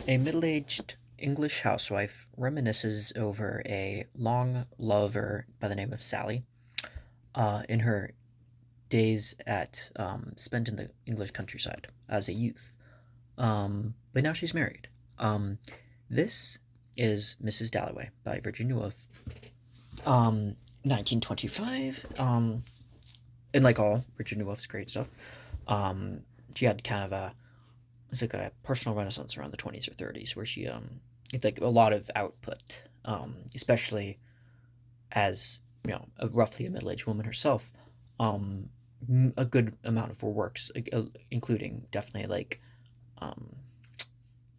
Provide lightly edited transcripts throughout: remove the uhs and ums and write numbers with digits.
A middle-aged English housewife reminisces over a long lover by the name of Sally in her days spent in the English countryside as a youth. But now she's married. Um, this is Mrs. Dalloway by Virginia Woolf. 1925. And like all Virginia Woolf's great stuff, um, she had kind of it's like a personal renaissance around the 20s or 30s where she it's like a lot of output, especially as roughly a middle-aged woman herself. um a good amount of her works, including definitely like um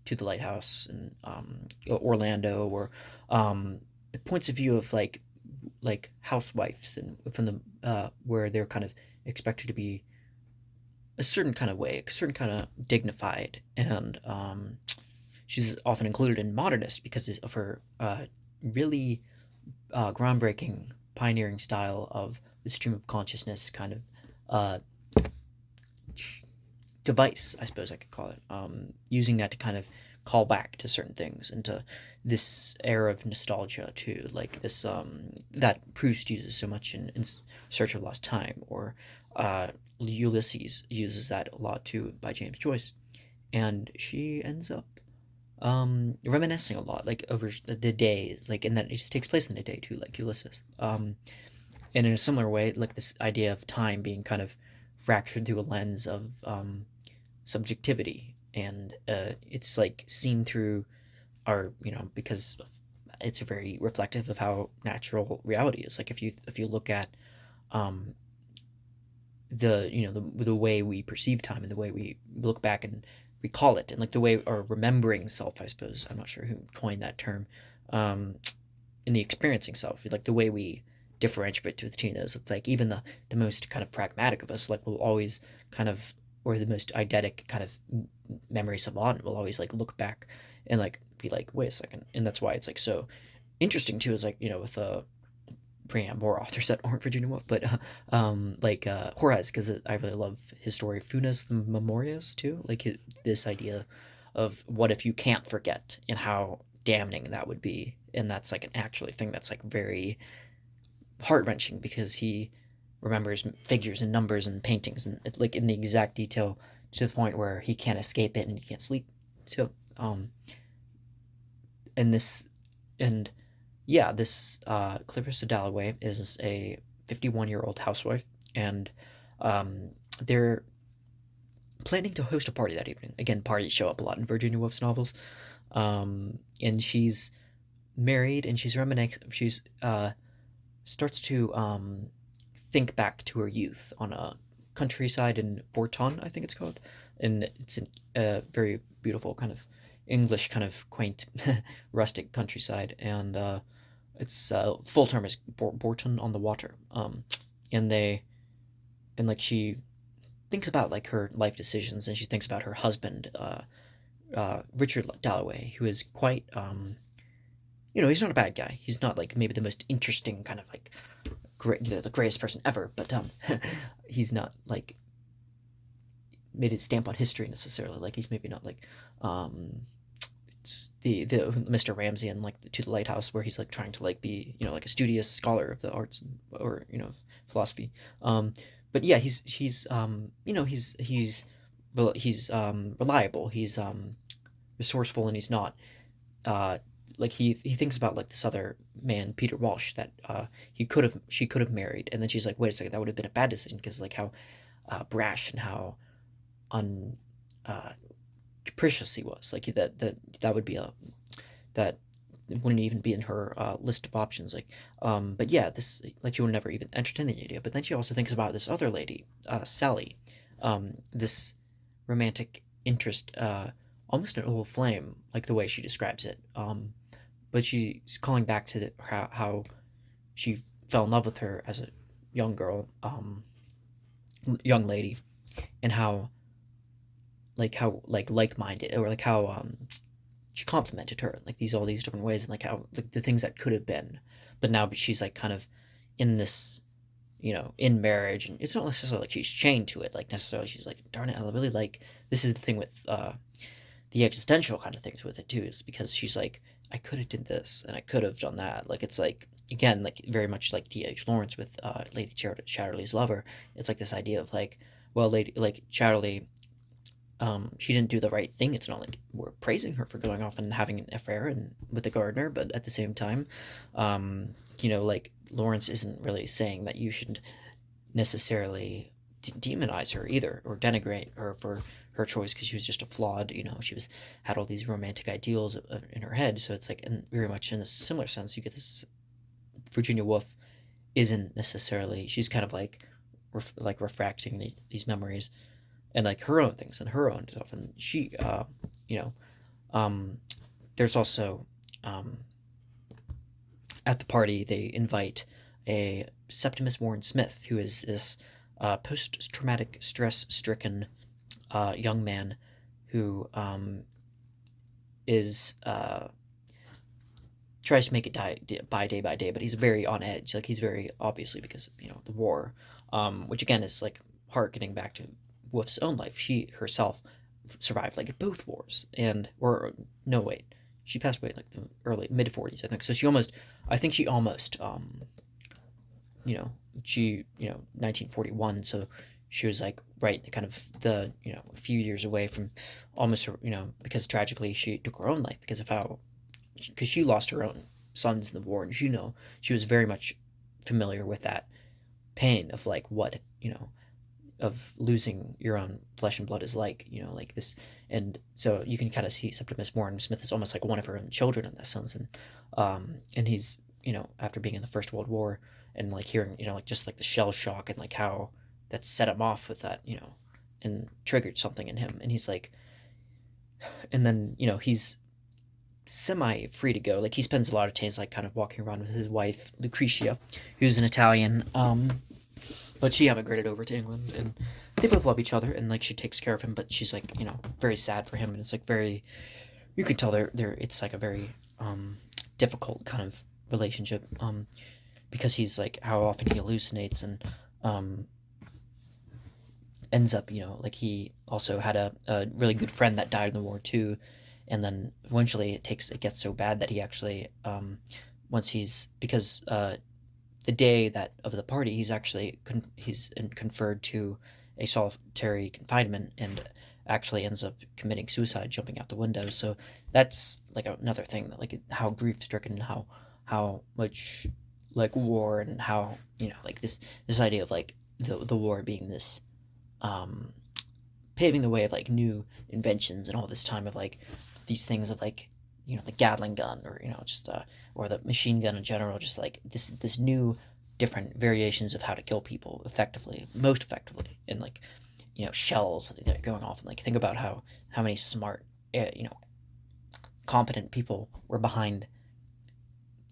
To the Lighthouse and Orlando, or um points of view of like housewives, and from the where they're kind of expected to be a certain kind of way, a certain kind of dignified, and she's often included in modernist because of her really groundbreaking, pioneering style of the stream of consciousness kind of uh, device, I suppose I could call it, using that to kind of call back to certain things and to this era of nostalgia, to like this that Proust uses so much in Search of Lost Time, or Ulysses uses that a lot too by James Joyce. And she ends up reminiscing a lot, like over the days, like, and that it just takes place in a day too, like Ulysses. And in a similar way, like this idea of time being kind of fractured through a lens of subjectivity, and it's like seen through our, because it's very reflective of how natural reality is. Like if you look at um, the way we perceive time, and the way we look back and recall it, and like the way our remembering self, I suppose, I'm not sure who coined that term, um, in the experiencing self, like the way we differentiate between those. It's like even the most kind of pragmatic of us, like, will always kind of, or the most eidetic kind of memory savant, will always like look back and like be like, wait a second. And that's why it's like so interesting too, is like, with bringing out more authors that aren't Virginia Woolf, but like Juarez, because I really love his story, Funes the Memorias too. Like this idea of what if you can't forget, and how damning that would be. And that's like an actually thing that's like very heart wrenching, because he remembers figures and numbers and paintings, and like in the exact detail, to the point where he can't escape it and he can't sleep. So, and this, and yeah, this Clarissa Dalloway is a 51-year-old housewife, and they're planning to host a party that evening. Again, parties show up a lot in Virginia Woolf's novels. And she's married, and she's starts to think back to her youth on a countryside in Bourton, I think it's called, and it's a very beautiful kind of English, kind of quaint, rustic countryside, and its full term is Bourton on the Water. And they, and like she thinks about like her life decisions, and she thinks about her husband, Richard Dalloway, who is quite he's not a bad guy. He's not like maybe the most interesting kind of like the greatest person ever, but he's not like made his stamp on history necessarily. Like he's maybe not like um the Mr. Ramsay and like To the Lighthouse, where he's like trying to like be like a studious scholar of the arts, or philosophy. But yeah, he's reliable. He's resourceful, and he's not uh like he thinks about like this other man, Peter Walsh, that she could have married, and then she's like, wait a second, that would have been a bad decision, because like how brash and how un uh, capricious he was. Like that would be a that wouldn't even be in her list of options. Like, but yeah, this, like, she would never even entertain the idea. But then she also thinks about this other lady, Sally, this romantic interest, almost an old flame, like the way she describes it. But she's calling back to how she fell in love with her as a young girl, young lady, and how like-minded, or like how she complimented her in like all these different ways, and like how like the things that could have been, but now she's like kind of in this, in marriage, and it's not necessarily like she's chained to it, like necessarily she's like, darn it, I really like, this is the thing with the existential kind of things with it too, is because she's like, I could have did this and I could have done that. Like it's like again, like very much like D.H. Lawrence with Lady Chatterley's lover. It's like this idea of like, well, Lady like Chatterley, she didn't do the right thing. It's not like we're praising her for going off and having an affair and with the gardener, but at the same time, like Lawrence isn't really saying that you should necessarily demonize her either or denigrate her for her choice because she was just a flawed, she was had all these romantic ideals in her head. So it's like, and very much in a similar sense, you get this Virginia Woolf isn't necessarily, she's kind of like like refracting these memories and like her own things and her own stuff, and she you know um there's also um at the party they invite a Septimus Warren Smith, who is this post-traumatic stress stricken young man who is tries to make it die by day, but he's very on edge. Like he's very obviously because the war, which again is like harkening back to Wolf's own life. She herself survived like both wars, and or no wait, she passed away in like the early mid 40s, I think. So I think she almost you know she 1941. So she was like right kind of the a few years away from almost because tragically she took her own life because of how because she lost her own sons in the war, and she was very much familiar with that pain of like what of losing your own flesh and blood is like, like this. And so you can kind of see Septimus Warren Smith is almost like one of her own children in this sense. And he's after being in the First World War and like hearing like just like the shell shock and like how that set him off with that and triggered something in him, and he's like, and then he's semi free to go. Like he spends a lot of days like kind of walking around with his wife Lucretia, who's an Italian, but she emigrated over to England, and they both love each other, and like she takes care of him, but she's like very sad for him, and it's like very, you can tell they're it's like a very difficult kind of relationship, because he's like how often he hallucinates and ends up like he also had a really good friend that died in the war too, and then eventually it gets so bad that he actually once he's because the day that of the party he's actually conferred to a solitary confinement and actually ends up committing suicide jumping out the window. So that's like another thing that like how grief stricken and how much like war and how like this idea of like the war being this um paving the way of like new inventions and all this time of like these things of like the Gatling gun or just or the machine gun in general, just like this new different variations of how to kill people effectively, most effectively, and like shells that are going off, and like think about how many smart competent people were behind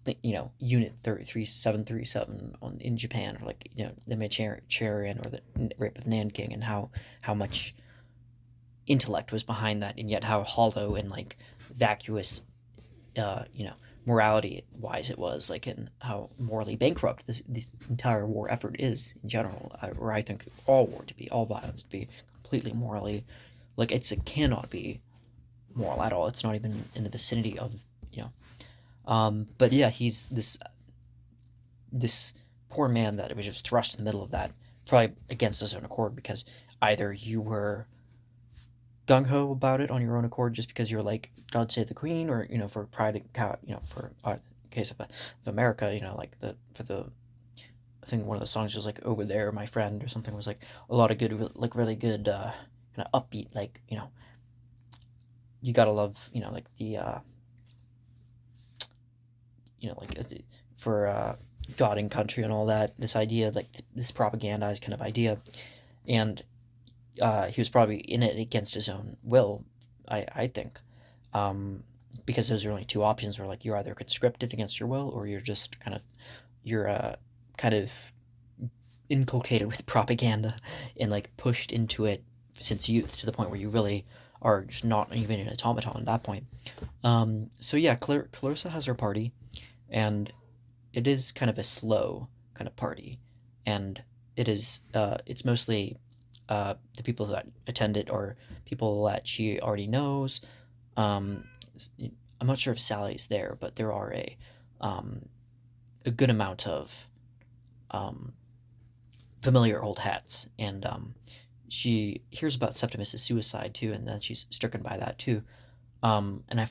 the unit 737 in Japan, or like the Manchurian or the rape of Nanking, and how much intellect was behind that, and yet how hollow and like vacuous morality wise it was, like, and how morally bankrupt this entire war effort is in general, or I think all war to be, all violence to be completely morally, like it cannot be moral at all. It's not even in the vicinity of but yeah, he's this poor man that was just thrust in the middle of that, probably against his own accord, because either you were gung-ho about it on your own accord just because you're like God save the Queen, or for pride and for case of America, like I think one of the songs was like Over There My Friend or something, was like a lot of good, like really good kind of upbeat, like you gotta love like the like for God and country and all that, this idea, like this propagandized kind of idea. And he was probably in it against his own will, I think, because those are only two options, where like you're either conscripted against your will, or you're just kind of inculcated with propaganda and like pushed into it since youth, to the point where you really are just not even an automaton at that point. So yeah, Clarissa has her party, and it is kind of a slow kind of party, and it's mostly the people that attend it are people that she already knows, Um, I'm not sure if Sally's there, but there are um, a good amount of um, familiar old hats, and she hears about Septimus's suicide too, and then she's stricken by that too. And I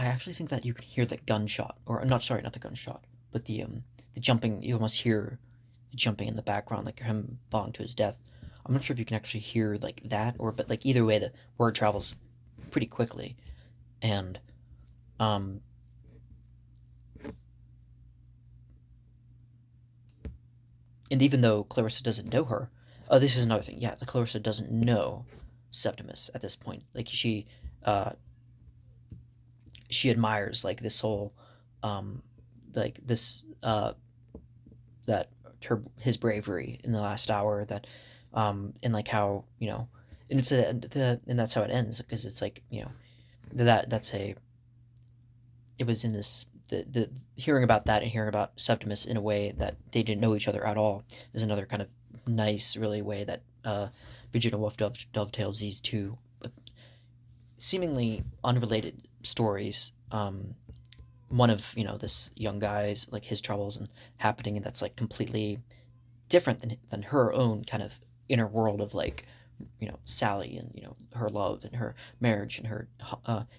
actually think that you can hear the gunshot, or not sorry, not the gunshot, but the jumping. You almost hear the jumping in the background, like him falling to his death. I'm not sure if you can actually hear like that, or but like either way, the word travels pretty quickly, and um, and even though Clarissa doesn't know her, oh, this is another thing. Yeah, the Clarissa doesn't know Septimus at this point. Like uh, she admires like this whole, um, like this that his bravery in the last hour that, and like how and and that's how it ends because it's like that's a it was in this the hearing about that and hearing about Septimus in a way that they didn't know each other at all is another kind of nice, really way that Virginia Woolf dovetails these two seemingly unrelated stories. One of this young guy's like his troubles and happening, and that's like completely different than her own kind of inner world of like Sally and her love and her marriage and her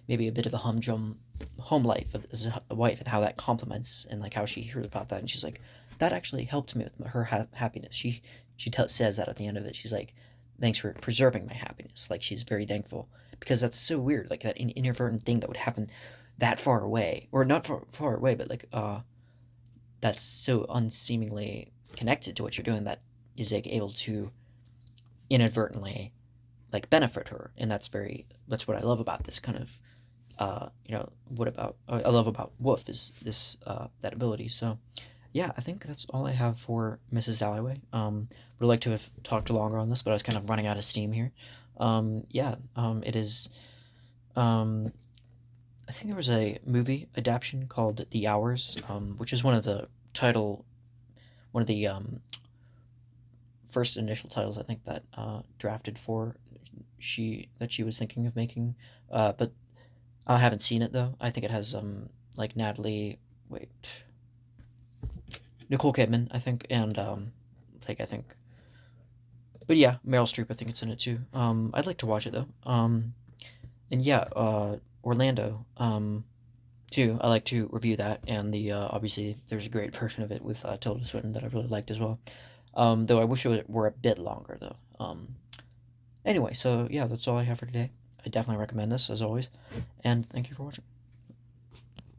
maybe a bit of a humdrum home life as a wife and how that complements and like how she hears about that and she's like that actually helped me with her happiness. She says that at the end of it. She's like, thanks for preserving my happiness. Like she's very thankful because that's so weird, like that inadvertent thing that would happen that far away, or not far away, but like that's so unseemingly connected to what you're doing that is like able to inadvertently like benefit her, and that's what I love about this kind of what about I love about Wolf is this that ability. So yeah, I think that's all I have for Mrs. Dalloway. Would like to have talked longer on this, but I was kind of running out of steam here. Yeah, it is. Um, I think there was a movie adaptation called The Hours, which is one of the first initial titles I think that drafted for she was thinking of making. But I haven't seen it though. I think it has like wait Nicole Kidman I think, and I think, but yeah, Meryl Streep I think it's in it too. I'd like to watch it though. And yeah, Orlando too. I like to review that, and the obviously there's a great version of it with Tilda Swinton that I really liked as well. Though I wish it were a bit longer though. Anyway, so yeah, that's all I have for today. I definitely recommend this as always, and thank you for watching.